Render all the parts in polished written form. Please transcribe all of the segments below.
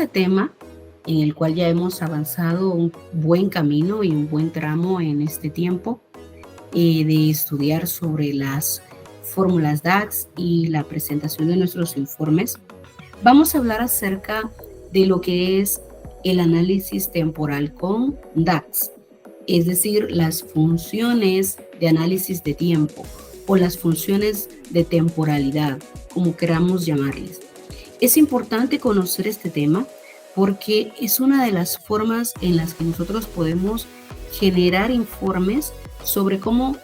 este tema, en el cual ya hemos avanzado un buen camino y un buen tramo en este tiempo, de estudiar sobre las fórmulas DAX y la presentación de nuestros informes, vamos a hablar acerca de lo que es el análisis temporal con DAX, es decir, las funciones de análisis de tiempo o las funciones de temporalidad, como queramos llamarles. Es importante conocer este tema porque es una de las formas en las que nosotros podemos generar informes sobre cómo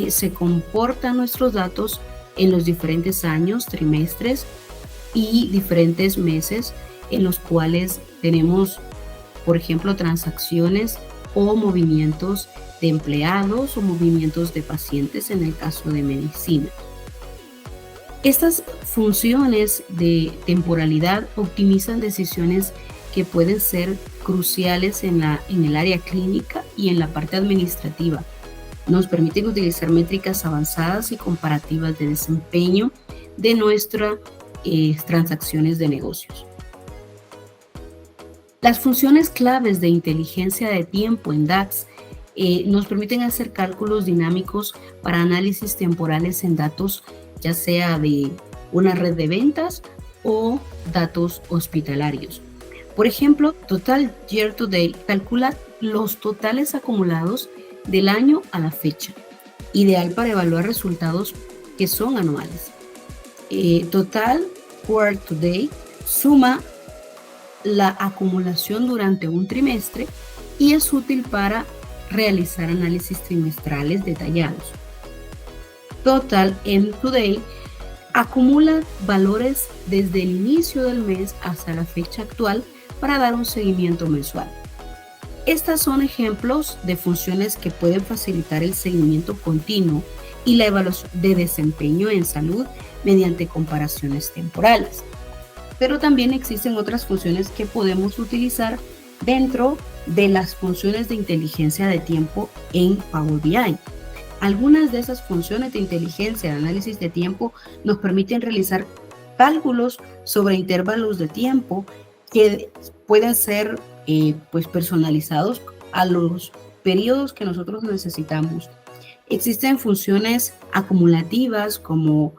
se comportan nuestros datos en los diferentes años, trimestres y diferentes meses en los cuales tenemos, por ejemplo, transacciones o movimientos de empleados o movimientos de pacientes en el caso de medicina. Estas funciones de temporalidad optimizan decisiones que pueden ser cruciales en el área clínica y en la parte administrativa. Nos permiten utilizar métricas avanzadas y comparativas de desempeño de nuestras transacciones de negocios. Las funciones claves de inteligencia de tiempo en DAX nos permiten hacer cálculos dinámicos para análisis temporales en datos, ya sea de una red de ventas o datos hospitalarios. Por ejemplo, Total Year to Date calcula los totales acumulados del año a la fecha, ideal para evaluar resultados que son anuales. Total Quarter to Date suma la acumulación durante un trimestre y es útil para realizar análisis trimestrales detallados. Total End to Date acumula valores desde el inicio del mes hasta la fecha actual para dar un seguimiento mensual. Estas son ejemplos de funciones que pueden facilitar el seguimiento continuo y la evaluación de desempeño en salud mediante comparaciones temporales. Pero también existen otras funciones que podemos utilizar dentro de las funciones de inteligencia de tiempo en Power BI. Algunas de esas funciones de inteligencia de análisis de tiempo nos permiten realizar cálculos sobre intervalos de tiempo que pueden ser personalizados a los periodos que nosotros necesitamos. Existen funciones acumulativas como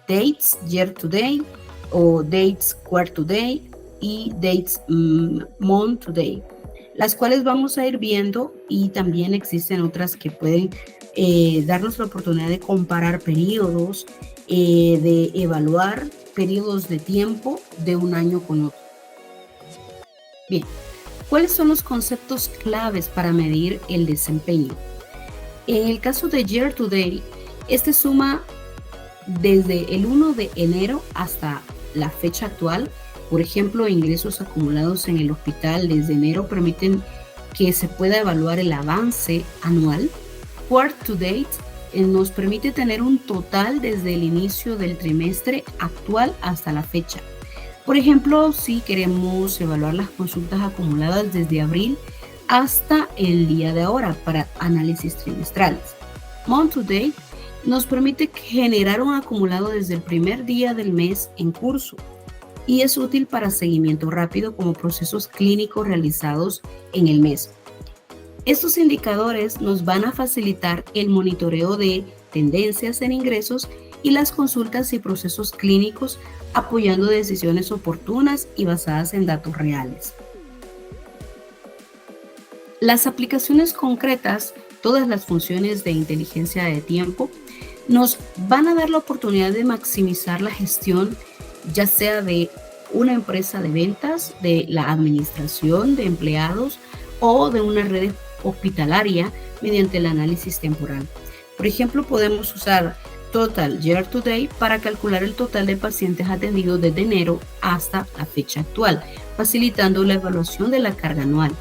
Dates Year to Date o Dates Quarter to Date y Dates Month to Date, las cuales vamos a ir viendo, y también existen otras que pueden darnos la oportunidad de comparar periodos, de evaluar periodos de tiempo de un año con otro. Bien, ¿cuáles son los conceptos claves para medir el desempeño? En el caso de Year to Date, este suma desde el 1 de enero hasta la fecha actual. Por ejemplo, ingresos acumulados en el hospital desde enero permiten que se pueda evaluar el avance anual. Quarter to Date nos permite tener un total desde el inicio del trimestre actual hasta la fecha. Por ejemplo, si queremos evaluar las consultas acumuladas desde abril hasta el día de ahora para análisis trimestrales. Month to Date nos permite generar un acumulado desde el primer día del mes en curso y es útil para seguimiento rápido como procesos clínicos realizados en el mes. Estos indicadores nos van a facilitar el monitoreo de tendencias en ingresos y las consultas y procesos clínicos, apoyando decisiones oportunas y basadas en datos reales. Las aplicaciones concretas, todas las funciones de inteligencia de tiempo, nos van a dar la oportunidad de maximizar la gestión, ya sea de una empresa de ventas, de la administración de empleados o de una red hospitalaria mediante el análisis temporal. Por ejemplo, podemos usar Total Year to Date para calcular el total de pacientes atendidos desde enero hasta la fecha actual, facilitando la evaluación de la carga anual.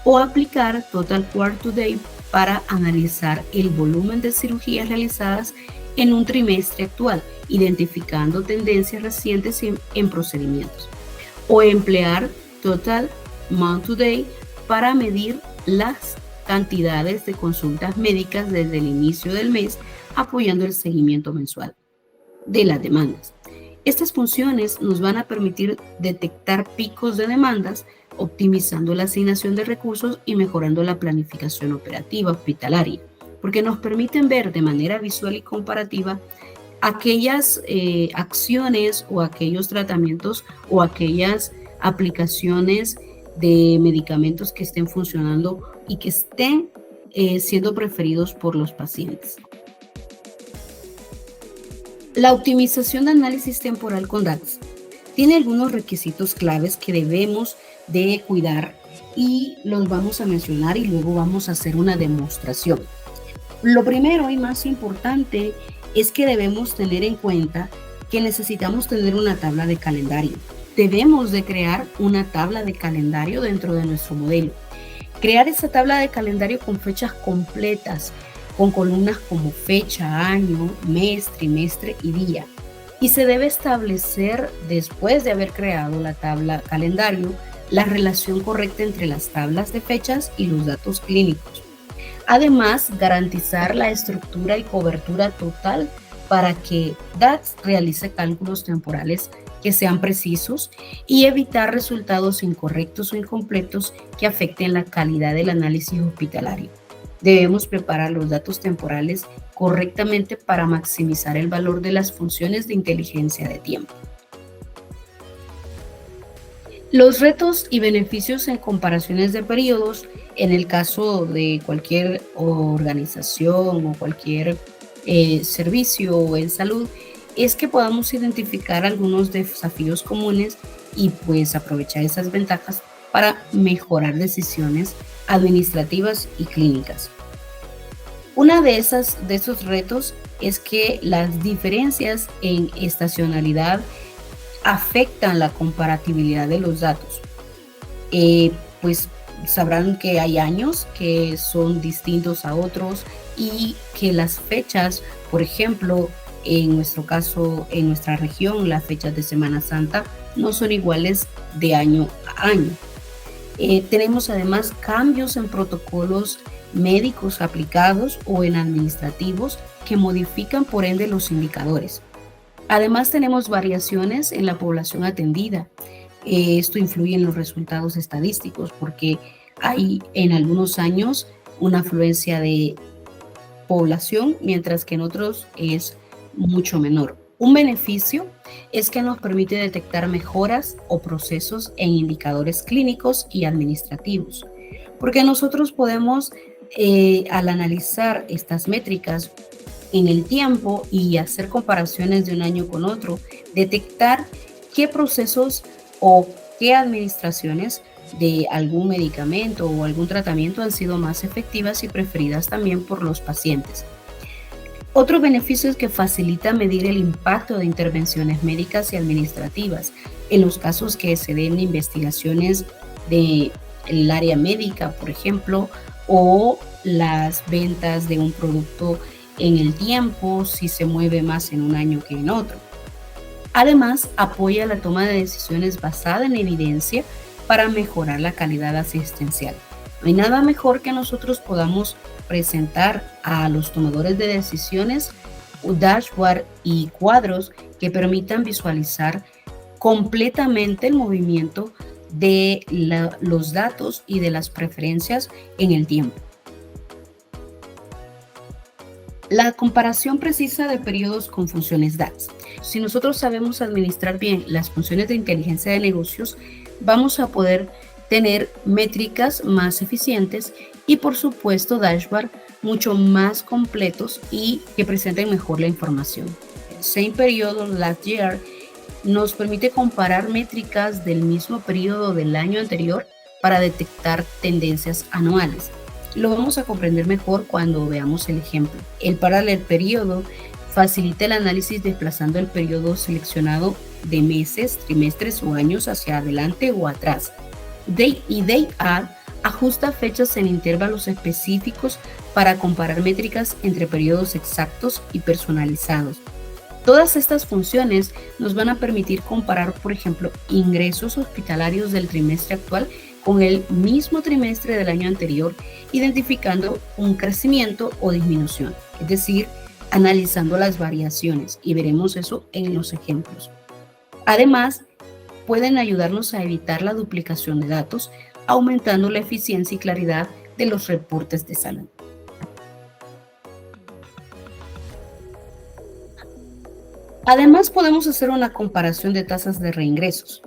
O aplicar Total Quarter to Date para analizar el volumen de cirugías realizadas en un trimestre actual, identificando tendencias recientes en procedimientos. O emplear Total Month to Date para medir las cantidades de consultas médicas desde el inicio del mes, apoyando el seguimiento mensual de las demandas. Estas funciones nos van a permitir detectar picos de demandas, optimizando la asignación de recursos y mejorando la planificación operativa hospitalaria, porque nos permiten ver de manera visual y comparativa aquellas acciones o aquellos tratamientos o aquellas aplicaciones de medicamentos que estén funcionando y que estén siendo preferidos por los pacientes. La optimización de análisis temporal con DAX tiene algunos requisitos claves que debemos de cuidar y los vamos a mencionar y luego vamos a hacer una demostración. Lo primero y más importante es que debemos tener en cuenta que necesitamos tener una tabla de calendario. Debemos de crear una tabla de calendario dentro de nuestro modelo. Crear esa tabla de calendario con fechas completas, con columnas como fecha, año, mes, trimestre y día. Y se debe establecer, después de haber creado la tabla calendario, la relación correcta entre las tablas de fechas y los datos clínicos. Además, garantizar la estructura y cobertura total para que DAX realice cálculos temporales que sean precisos y evitar resultados incorrectos o incompletos que afecten la calidad del análisis hospitalario. Debemos preparar los datos temporales correctamente para maximizar el valor de las funciones de inteligencia de tiempo. Los retos y beneficios en comparaciones de periodos, en el caso de cualquier organización o cualquier servicio en salud, es que podamos identificar algunos desafíos comunes y pues aprovechar esas ventajas para mejorar decisiones administrativas y clínicas. Una de esos retos es que las diferencias en estacionalidad afectan la comparatibilidad de los datos. Pues sabrán que hay años que son distintos a otros y que las fechas, por ejemplo, en nuestro caso, en nuestra región, las fechas de Semana Santa no son iguales de año a año. Tenemos además cambios en protocolos médicos aplicados o en administrativos que modifican por ende los indicadores. Además tenemos variaciones en la población atendida. Esto influye en los resultados estadísticos porque hay en algunos años una afluencia de población, mientras que en otros es mucho menor. Un beneficio es que nos permite detectar mejoras o procesos en indicadores clínicos y administrativos, porque nosotros podemos, al analizar estas métricas en el tiempo y hacer comparaciones de un año con otro, detectar qué procesos o qué administraciones de algún medicamento o algún tratamiento han sido más efectivas y preferidas también por los pacientes. Otro beneficio es que facilita medir el impacto de intervenciones médicas y administrativas en los casos que se den investigaciones del área médica, por ejemplo, o las ventas de un producto en el tiempo, si se mueve más en un año que en otro. Además, apoya la toma de decisiones basada en evidencia para mejorar la calidad asistencial. No hay nada mejor que nosotros podamos presentar a los tomadores de decisiones un dashboard y cuadros que permitan visualizar completamente el movimiento de los datos y de las preferencias en el tiempo. La comparación precisa de periodos con funciones DAX. Si nosotros sabemos administrar bien las funciones de inteligencia de negocios, vamos a poder tener métricas más eficientes y, por supuesto, dashboard mucho más completos y que presenten mejor la información. Same periodo last year nos permite comparar métricas del mismo periodo del año anterior para detectar tendencias anuales. Lo vamos a comprender mejor cuando veamos el ejemplo. El parallel periodo facilita el análisis desplazando el periodo seleccionado de meses, trimestres o años hacia adelante o atrás. Day y Day Add ajusta fechas en intervalos específicos para comparar métricas entre periodos exactos y personalizados. Todas estas funciones nos van a permitir comparar, por ejemplo, ingresos hospitalarios del trimestre actual con el mismo trimestre del año anterior, identificando un crecimiento o disminución, es decir, analizando las variaciones, y veremos eso en los ejemplos. Además, pueden ayudarnos a evitar la duplicación de datos, aumentando la eficiencia y claridad de los reportes de salud. Además, podemos hacer una comparación de tasas de reingresos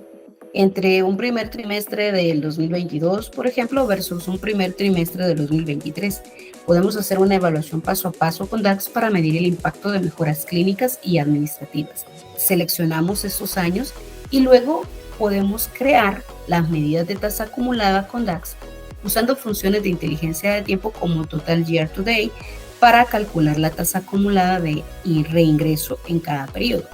entre un primer trimestre del 2022, por ejemplo, versus un primer trimestre del 2023. Podemos hacer una evaluación paso a paso con DAX para medir el impacto de mejoras clínicas y administrativas. Seleccionamos estos años y luego podemos crear las medidas de tasa acumulada con DAX usando funciones de inteligencia de tiempo como Total Year to Date para calcular la tasa acumulada de reingreso en cada periodo.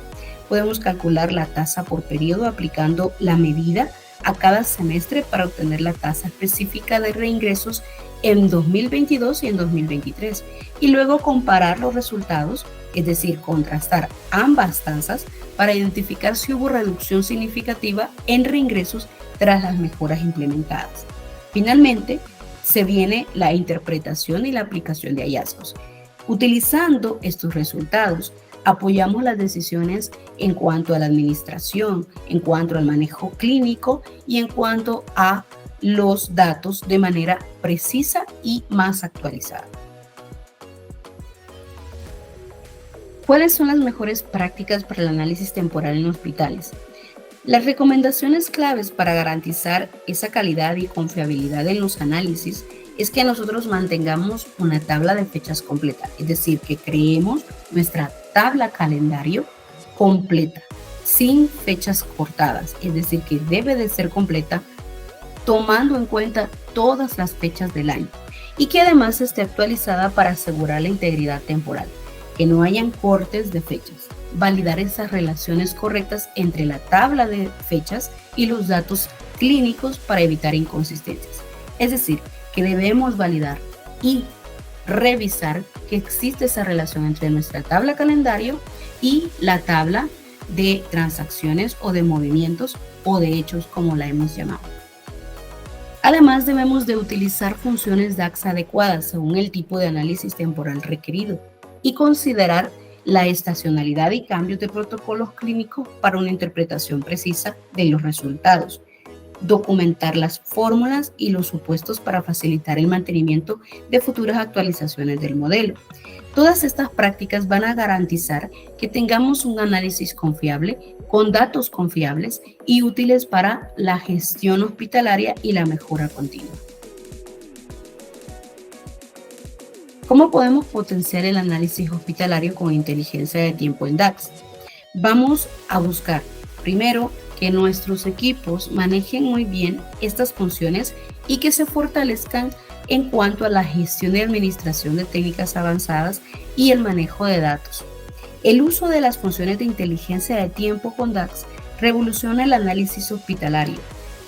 Podemos calcular la tasa por periodo aplicando la medida a cada semestre para obtener la tasa específica de reingresos en 2022 y en 2023 y luego comparar los resultados, es decir, contrastar ambas tasas para identificar si hubo reducción significativa en reingresos tras las mejoras implementadas. Finalmente, se viene la interpretación y la aplicación de hallazgos. Utilizando estos resultados, apoyamos las decisiones en cuanto a la administración, en cuanto al manejo clínico y en cuanto a los datos de manera precisa y más actualizada. ¿Cuáles son las mejores prácticas para el análisis temporal en hospitales? Las recomendaciones claves para garantizar esa calidad y confiabilidad en los análisis es que nosotros mantengamos una tabla de fechas completa, es decir, que creemos nuestra tabla calendario completa, sin fechas cortadas, es decir, que debe de ser completa tomando en cuenta todas las fechas del año y que además esté actualizada para asegurar la integridad temporal, que no hayan cortes de fechas, validar esas relaciones correctas entre la tabla de fechas y los datos clínicos para evitar inconsistencias. Es decir, que debemos validar y revisar que existe esa relación entre nuestra tabla calendario y la tabla de transacciones o de movimientos o de hechos, como la hemos llamado. Además, debemos de utilizar funciones DAX adecuadas según el tipo de análisis temporal requerido y considerar la estacionalidad y cambios de protocolos clínicos para una interpretación precisa de los resultados. Documentar las fórmulas y los supuestos para facilitar el mantenimiento de futuras actualizaciones del modelo. Todas estas prácticas van a garantizar que tengamos un análisis confiable, con datos confiables y útiles para la gestión hospitalaria y la mejora continua. ¿Cómo podemos potenciar el análisis hospitalario con inteligencia de tiempo en DAX? Vamos a buscar, primero, que nuestros equipos manejen muy bien estas funciones y que se fortalezcan en cuanto a la gestión y administración de técnicas avanzadas y el manejo de datos. El uso de las funciones de inteligencia de tiempo con DAX revoluciona el análisis hospitalario,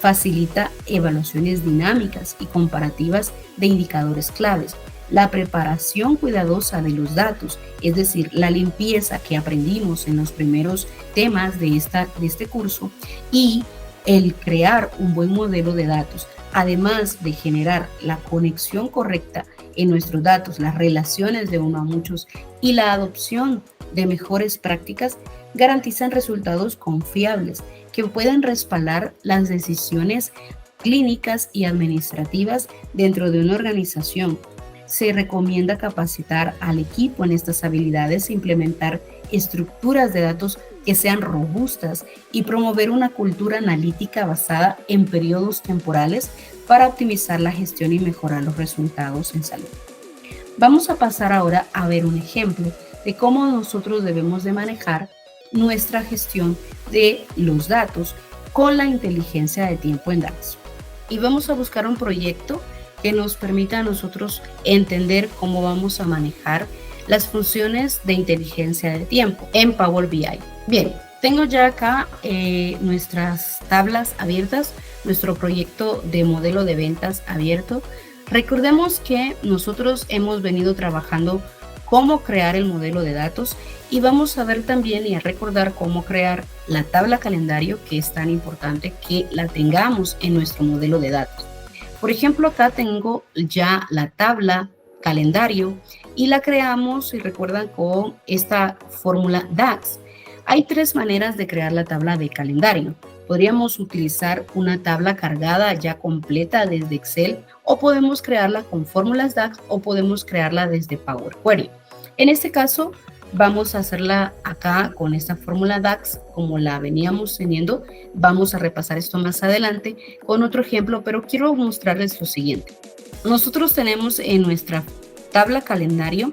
facilita evaluaciones dinámicas y comparativas de indicadores claves, la preparación cuidadosa de los datos, es decir, la limpieza que aprendimos en los primeros temas de este curso, y el crear un buen modelo de datos, además de generar la conexión correcta en nuestros datos, las relaciones de uno a muchos y la adopción de mejores prácticas, garantizan resultados confiables que puedan respaldar las decisiones clínicas y administrativas dentro de una organización. Se recomienda capacitar al equipo en estas habilidades e implementar estructuras de datos que sean robustas y promover una cultura analítica basada en periodos temporales para optimizar la gestión y mejorar los resultados en salud. Vamos a pasar ahora a ver un ejemplo de cómo nosotros debemos de manejar nuestra gestión de los datos con la inteligencia de tiempo en DAX. Y vamos a buscar un proyecto que nos permita a nosotros entender cómo vamos a manejar las funciones de inteligencia de tiempo en Power BI. Bien, tengo ya acá nuestras tablas abiertas, nuestro proyecto de modelo de ventas abierto. Recordemos que nosotros hemos venido trabajando cómo crear el modelo de datos y vamos a ver también y a recordar cómo crear la tabla calendario, que es tan importante que la tengamos en nuestro modelo de datos. Por ejemplo, acá tengo ya la tabla calendario y la creamos, si recuerdan, con esta fórmula DAX. Hay tres maneras de crear la tabla de calendario. Podríamos utilizar una tabla cargada ya completa desde Excel o podemos crearla con fórmulas DAX o podemos crearla desde Power Query. En este caso, vamos a hacerla acá con esta fórmula DAX como la veníamos teniendo. Vamos a repasar esto más adelante con otro ejemplo, pero quiero mostrarles lo siguiente. Nosotros tenemos en nuestra tabla calendario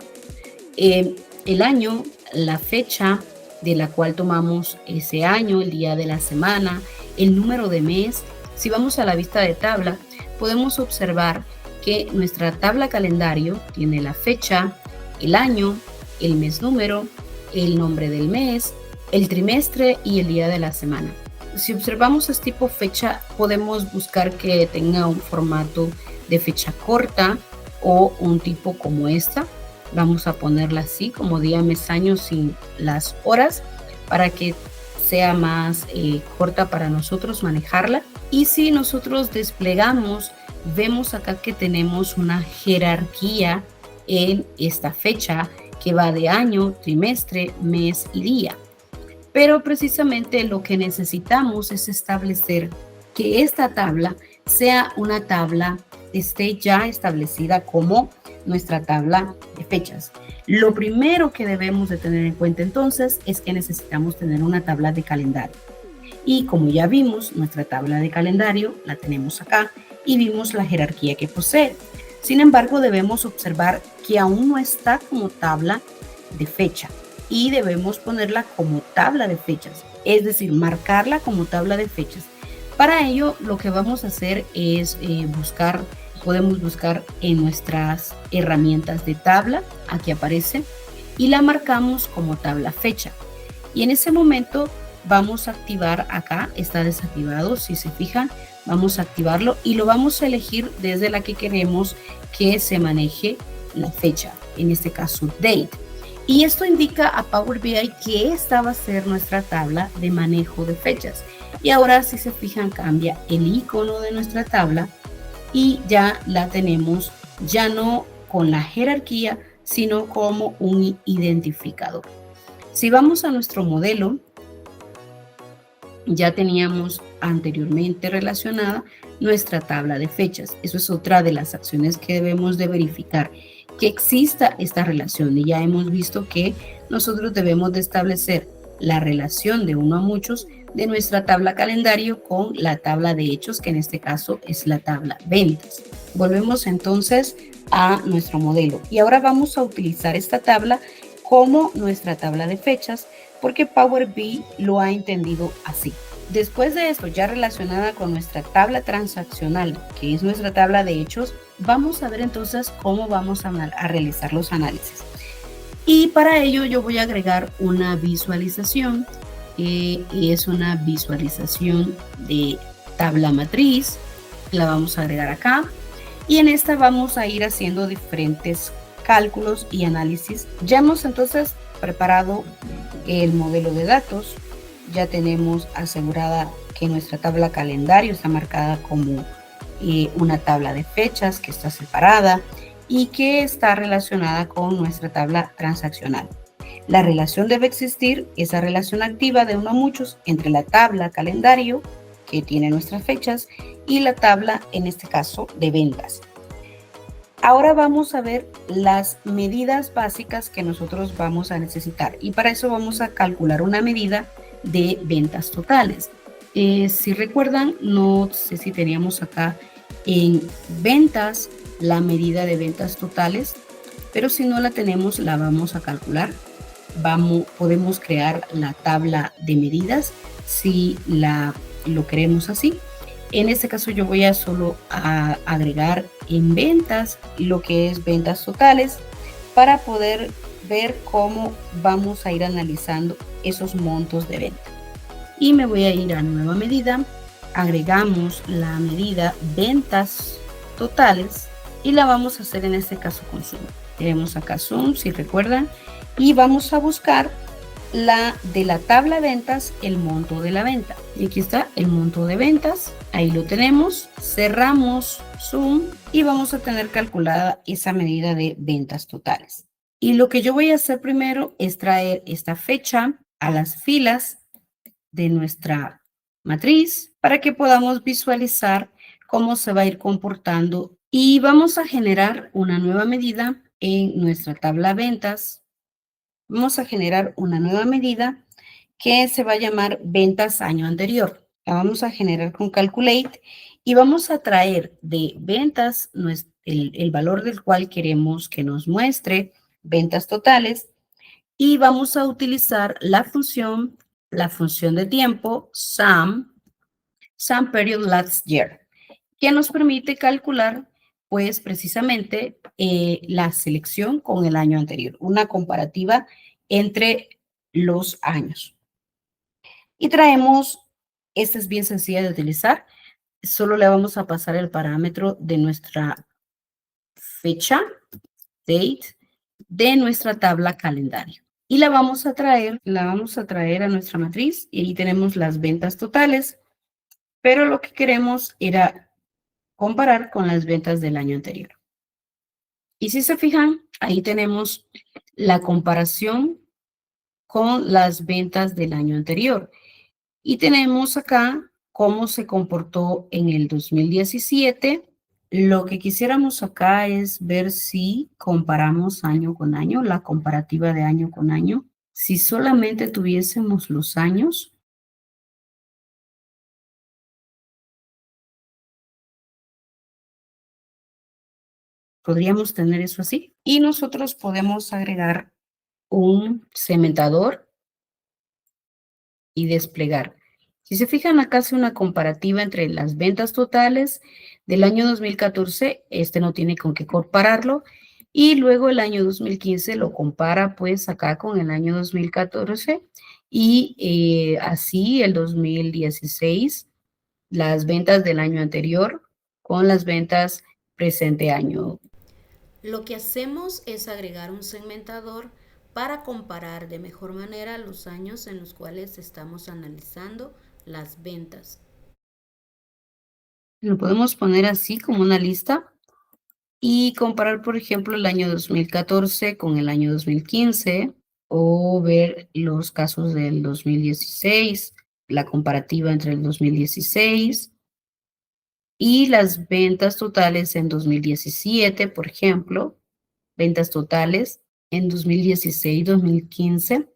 el año, la fecha de la cual tomamos ese año, el día de la semana, el número de mes. Si vamos a la vista de tabla, podemos observar que nuestra tabla calendario tiene la fecha, el año, el mes número, el nombre del mes, el trimestre y el día de la semana. Si observamos este tipo fecha, podemos buscar que tenga un formato de fecha corta o un tipo como esta. Vamos a ponerla así, como día, mes, año, sin las horas, para que sea más corta para nosotros manejarla. Y si nosotros desplegamos, vemos acá que tenemos una jerarquía en esta fecha que va de año, trimestre, mes y día. Pero precisamente lo que necesitamos es establecer que esta tabla sea una tabla que esté ya establecida como nuestra tabla de fechas. Lo primero que debemos de tener en cuenta entonces es que necesitamos tener una tabla de calendario. Y como ya vimos, nuestra tabla de calendario la tenemos acá y vimos la jerarquía que posee. Sin embargo, debemos observar que aún no está como tabla de fecha y debemos ponerla como tabla de fechas, es decir, marcarla como tabla de fechas. Para ello, lo que vamos a hacer es podemos buscar en nuestras herramientas de tabla, aquí aparece, y la marcamos como tabla fecha. Y en ese momento vamos a activar acá, está desactivado, si se fijan, vamos a activarlo y lo vamos a elegir desde la que queremos que se maneje la fecha, en este caso date. Y esto indica a Power BI que esta va a ser nuestra tabla de manejo de fechas. Y ahora, si se fijan, cambia el icono de nuestra tabla y ya la tenemos ya no con la jerarquía, sino como un identificador. Si vamos a nuestro modelo, ya teníamos anteriormente relacionada nuestra tabla de fechas. Eso es otra de las acciones que debemos de verificar, que exista esta relación. Y ya hemos visto que nosotros debemos de establecer la relación de uno a muchos de nuestra tabla calendario con la tabla de hechos, que en este caso es la tabla ventas. Volvemos entonces a nuestro modelo y ahora vamos a utilizar esta tabla como nuestra tabla de fechas porque Power BI lo ha entendido así. Después de esto, ya relacionada con nuestra tabla transaccional, que es nuestra tabla de hechos, vamos a ver entonces cómo vamos a realizar los análisis. Y para ello yo voy a agregar una visualización, que es una visualización de tabla matriz. La vamos a agregar acá. Y en esta vamos a ir haciendo diferentes cálculos y análisis. Ya hemos entonces preparado el modelo de datos. Ya tenemos asegurada que nuestra tabla calendario está marcada como una tabla de fechas que está separada y que está relacionada con nuestra tabla transaccional. La relación debe existir, esa relación activa de uno a muchos entre la tabla calendario que tiene nuestras fechas y la tabla, en este caso, de ventas. Ahora vamos a ver las medidas básicas que nosotros vamos a necesitar y para eso vamos a calcular una medida de ventas totales. Si recuerdan, no sé si teníamos acá en ventas la medida de ventas totales, pero si no la tenemos, la vamos a calcular. Podemos crear la tabla de medidas si lo queremos así. En este caso yo voy a solo agregar en ventas lo que es ventas totales para poder ver cómo vamos a ir analizando esos montos de venta. Y me voy a ir a nueva medida, agregamos la medida ventas totales y la vamos a hacer en este caso con Zoom. Tenemos acá Zoom, si recuerdan, y vamos a buscar la de la tabla ventas, el monto de la venta. Y aquí está el monto de ventas, ahí lo tenemos, cerramos Zoom y vamos a tener calculada esa medida de ventas totales. Y lo que yo voy a hacer primero es traer esta fecha a las filas de nuestra matriz para que podamos visualizar cómo se va a ir comportando y vamos a generar una nueva medida en nuestra tabla ventas. Vamos a generar una nueva medida que se va a llamar ventas año anterior. La vamos a generar con Calculate y vamos a traer de ventas el valor del cual queremos que nos muestre ventas totales y vamos a utilizar la función de tiempo sum period last year, que nos permite calcular pues precisamente la selección con el año anterior, una comparativa entre los años. Y traemos, esta es bien sencilla de utilizar, solo le vamos a pasar el parámetro de nuestra fecha, date, de nuestra tabla calendario. Y la vamos a traer a nuestra matriz y ahí tenemos las ventas totales, pero lo que queremos era comparar con las ventas del año anterior. Y si se fijan, ahí tenemos la comparación con las ventas del año anterior. Y tenemos acá cómo se comportó en el 2017. Lo que quisiéramos acá es ver si comparamos año con año, la comparativa de año con año. Si solamente tuviésemos los años, podríamos tener eso así. Y nosotros podemos agregar un cementador y desplegar. Si se fijan, acá hace una comparativa entre las ventas totales del año 2014, este no tiene con qué compararlo, y luego el año 2015 lo compara pues acá con el año 2014 y así el 2016, las ventas del año anterior con las ventas presente año. Lo que hacemos es agregar un segmentador para comparar de mejor manera los años en los cuales estamos analizando las ventas. Lo podemos poner así como una lista y comparar, por ejemplo, el año 2014 con el año 2015 o ver los casos del 2016, la comparativa entre el 2016 y las ventas totales en 2017, por ejemplo, ventas totales en 2016, 2015.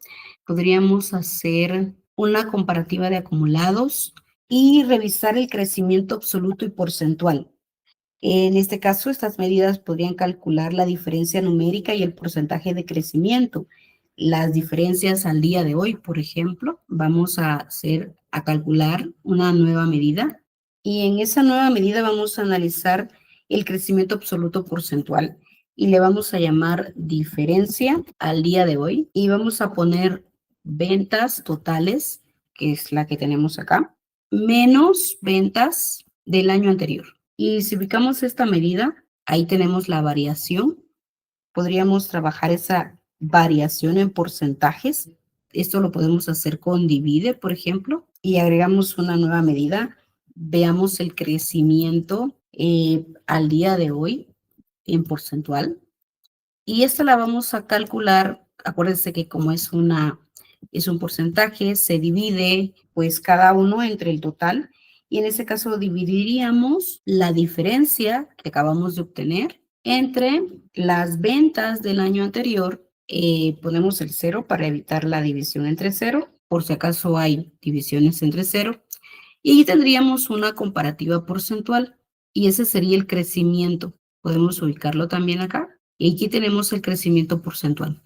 Podríamos hacer una comparativa de acumulados y revisar el crecimiento absoluto y porcentual. En este caso, estas medidas podrían calcular la diferencia numérica y el porcentaje de crecimiento. Las diferencias al día de hoy, por ejemplo, vamos a calcular una nueva medida y en esa nueva medida vamos a analizar el crecimiento absoluto porcentual y le vamos a llamar diferencia al día de hoy y vamos a poner ventas totales, que es la que tenemos acá, menos ventas del año anterior. Y si ubicamos esta medida, ahí tenemos la variación. Podríamos trabajar esa variación en porcentajes. Esto lo podemos hacer con divide, por ejemplo, y agregamos una nueva medida. Veamos el crecimiento al día de hoy en porcentual. Y esta la vamos a calcular. Acuérdense que como es un porcentaje, se divide pues cada uno entre el total y en ese caso dividiríamos la diferencia que acabamos de obtener entre las ventas del año anterior. Ponemos el 0 para evitar la división entre 0, por si acaso hay divisiones entre 0. Y ahí tendríamos una comparativa porcentual y ese sería el crecimiento. Podemos ubicarlo también acá. Y aquí tenemos el crecimiento porcentual.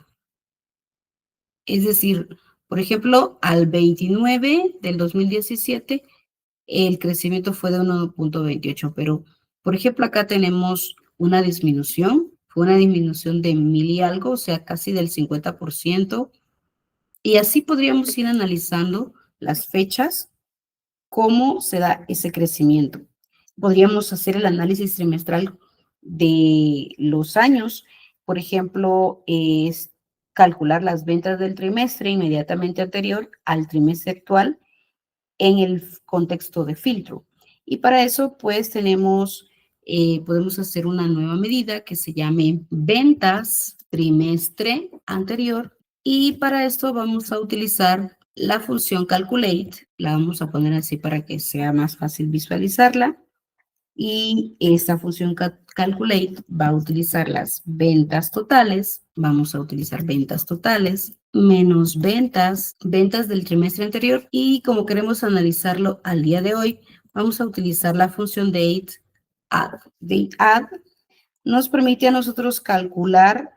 Es decir, por ejemplo, al 29 del 2017, el crecimiento fue de 1.28, pero, por ejemplo, acá tenemos una disminución, fue una disminución de 1000 y algo, o sea, casi del 50%, y así podríamos ir analizando las fechas, cómo se da ese crecimiento. Podríamos hacer el análisis trimestral de los años, por ejemplo, es calcular las ventas del trimestre inmediatamente anterior al trimestre actual en el contexto de filtro. Y para eso, pues, podemos hacer una nueva medida que se llame ventas trimestre anterior Y para esto vamos a utilizar la función calculate. La vamos a poner así para que sea más fácil visualizarla. Y esta función calculate va a utilizar las ventas totales. Vamos a utilizar ventas totales menos ventas del trimestre anterior. Y como queremos analizarlo al día de hoy, vamos a utilizar la función dateAdd. DateAdd nos permite a nosotros calcular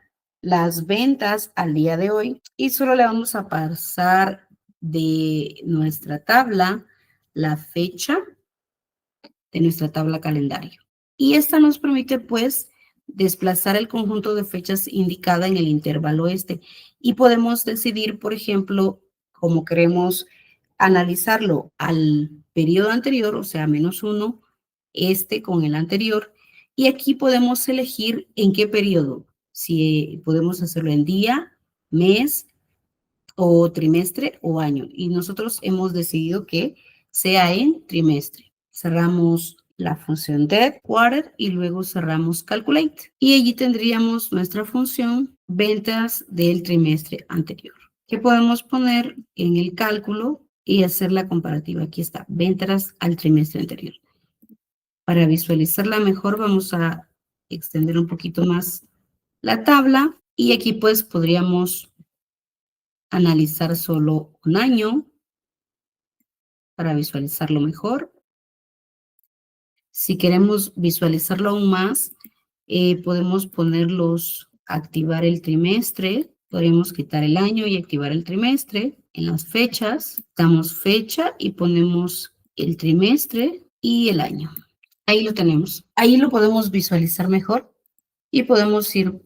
las ventas al día de hoy y solo le vamos a pasar de nuestra tabla la fecha de nuestra tabla calendario. Y esta nos permite, pues, desplazar el conjunto de fechas indicada en el intervalo este. Y podemos decidir, por ejemplo, cómo queremos analizarlo al periodo anterior, o sea, -1, este con el anterior. Y aquí podemos elegir en qué periodo. Si podemos hacerlo en día, mes, o trimestre o año. Y nosotros hemos decidido que sea en trimestre. Cerramos la función date quarter y luego cerramos calculate. Y allí tendríamos nuestra función ventas del trimestre anterior, que podemos poner en el cálculo y hacer la comparativa. Aquí está, ventas al trimestre anterior. Para visualizarla mejor vamos a extender un poquito más la tabla y aquí pues podríamos analizar solo un año para visualizarlo mejor. Si queremos visualizarlo aún más, podemos activar el trimestre, podríamos quitar el año y activar el trimestre. En las fechas, damos fecha y ponemos el trimestre y el año. Ahí lo tenemos. Ahí lo podemos visualizar mejor y podemos ir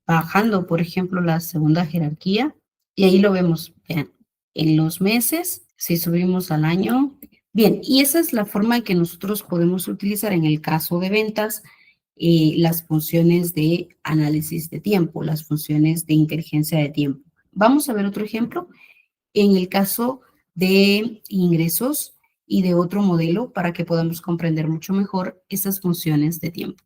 bajando, por ejemplo, la segunda jerarquía y ahí lo vemos. Vean, en los meses, si subimos al año. Bien, y esa es la forma en que nosotros podemos utilizar en el caso de ventas las funciones de análisis de tiempo, las funciones de inteligencia de tiempo. Vamos a ver otro ejemplo en el caso de ingresos y de otro modelo para que podamos comprender mucho mejor esas funciones de tiempo.